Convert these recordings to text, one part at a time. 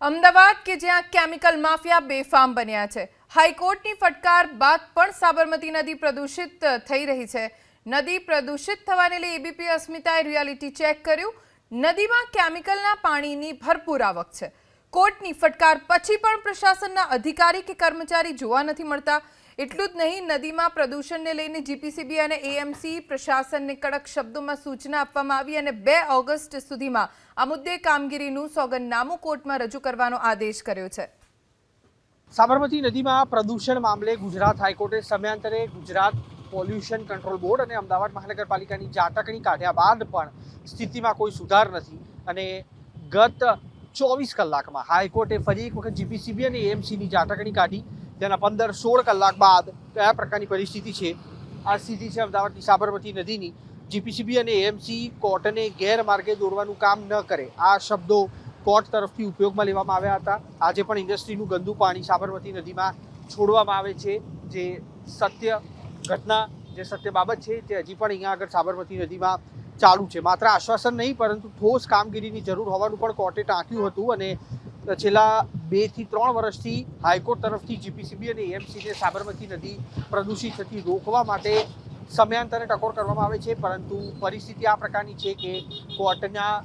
અમદાવાદ કે જ્યાં chemical mafia બેફામ બન્યા છે। હાઈકોર્ટની ફટકાર બાદ પણ સાબરમતી નદી પ્રદૂષિત થઈ રહી છે। નદી પ્રદૂષિત થવાને લઈ એબીપી અસ્મિતાએ રિયાલિટી ચેક કર્યું। નદીમાં કેમિકલના પાણીની ભરપૂર આવક છે। કોર્ટની ફટકાર પછી પણ પ્રશાસનના અધિકારી કે કર્મચારી જોવા નથી મળતા। એટલું જ નહીં, નદીમાં પ્રદૂષણને લઈને જીપીસીબી અને એએમસી પ્રશાસનને કડક શબ્દોમાં સૂચના આપવામાં આવી અને 2 ઓગસ્ટ સુધીમાં આ મુદ્દે કામગીરીનું સોગંદનામું કોર્ટમાં રજૂ કરવાનો આદેશ કર્યો છે। સાબરમતી નદીમાં પ્રદૂષણ મામલે ગુજરાત હાઈકોર્ટે સમયાંતરે ગુજરાત પોલ્યુશન કંટ્રોલ બોર્ડ અને અમદાવાદ મહાનગરપાલિકાની ઝાટકણી કાઢ્યા બાદ પણ સ્થિતિમાં કોઈ સુધાર નથી અને ગત 24 કલાકમાં હાઈકોર્ટે ફરી એક વખત જીપીસીબી અને એએમસીની ઝાટકણી કાઢી। તેના 15-16 કલાક બાદ કયા પ્રકારની પરિસ્થિતિ છે? આ સ્થિતિ છે અમદાવાદની સાબરમતી નદીની। જીપીસીબી અને એએમસી કોર્ટને ગેરમાર્ગે દોરવાનું કામ ન કરે, આ શબ્દો કોર્ટ તરફથી ઉપયોગમાં લેવામાં આવ્યા હતા। આજે પણ ઇન્ડસ્ટ્રીનું ગંદુ પાણી સાબરમતી નદીમાં છોડવામાં આવે છે। જે સત્ય ઘટના, જે સત્ય બાબત છે તે હજી પણ અહીંયા આગળ સાબરમતી નદીમાં ચાલુ છે। માત્ર આશ્વાસન નહીં પરંતુ ઠોસ કામગીરીની જરૂર હોવાનું પણ કોર્ટે ટાંક્યું હતું અને છેલ્લા 2 થી 3 વર્ષથી હાઈકોર્ટ તરફથી જીપીસીબી અને એએમસીને સાબરમતી નદી પ્રદૂષિત થતી રોકવા માટે સમયાંતરે ટકોર કરવામાં આવે છે, પરંતુ પરિસ્થિતિ આ પ્રકારની છે કે કોર્ટના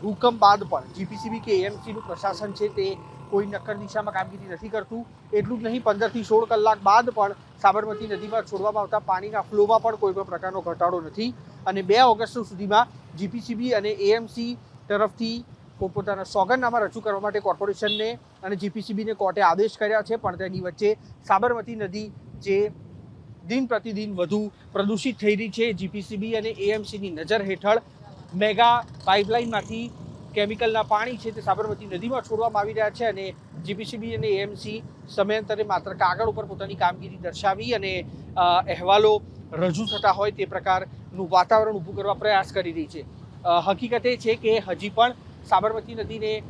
હુકમ બાદ પણ જીપીસીબી કે એએમસીનું પ્રશાસન છે તે કોઈ નક્કર દિશામાં કામગીરી નથી કરતું। એટલું જ નહીં, 15 થી 16 કલાક બાદ પણ સાબરમતી નદીમાં છોડવામાં આવતા પાણીના ફ્લોમાં પણ કોઈ પણ પ્રકારનો ઘટાડો નથી અને 2 ઓગસ્ટ સુધીમાં જીપીસીબી અને એએમસી તરફથી પોતપોતાના સોગંદનામા રજૂ કરવા માટે કોર્પોરેશનને અને જીપીસીબીને કોર્ટે આદેશ કર્યા છે। પણ તેની વચ્ચે સાબરમતી નદી જે દિન પ્રતિદિન વધુ પ્રદૂષિત થઈ રહી છે, જીપીસીબી અને એએમસીની નજર હેઠળ મેગા પાઇપલાઇનમાંથી કેમિકલના પાણી છે તે સાબરમતી નદીમાં છોડવામાં આવી રહ્યા છે અને જીપીસીબી અને એએમસી સમયાંતરે માત્ર કાગળ ઉપર પોતાની કામગીરી દર્શાવી અને અહેવાલો રજૂ થતા હોય તે પ્રકારનું વાતાવરણ ઊભું કરવા પ્રયાસ કરી રહી છે। હકીકત એ છે કે હજી પણ સાબરમતી નદીને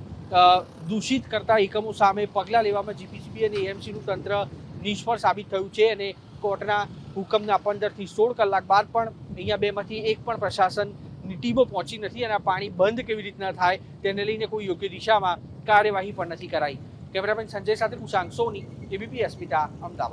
દૂષિત કરતા એકમો સામે પગલાં લેવામાં જીપીસીબી અને એએમસીનું તંત્ર નિષ્ફળ સાબિત થયું છે અને કોર્ટના હુકમના 15 થી 16 કલાક બાદ પણ અહીંયા 2માંથી એક પણ પ્રશાસનની ટીમો પહોંચી નથી અને આ પાણી બંધ કેવી રીતના થાય તેને લઈને કોઈ યોગ્ય દિશામાં કાર્યવાહી પણ નથી કરાઈ। કેમેરામેન સંજય સાથે કુશાંક સોની, એબીપી અસ્મિતા, અમદાવાદ।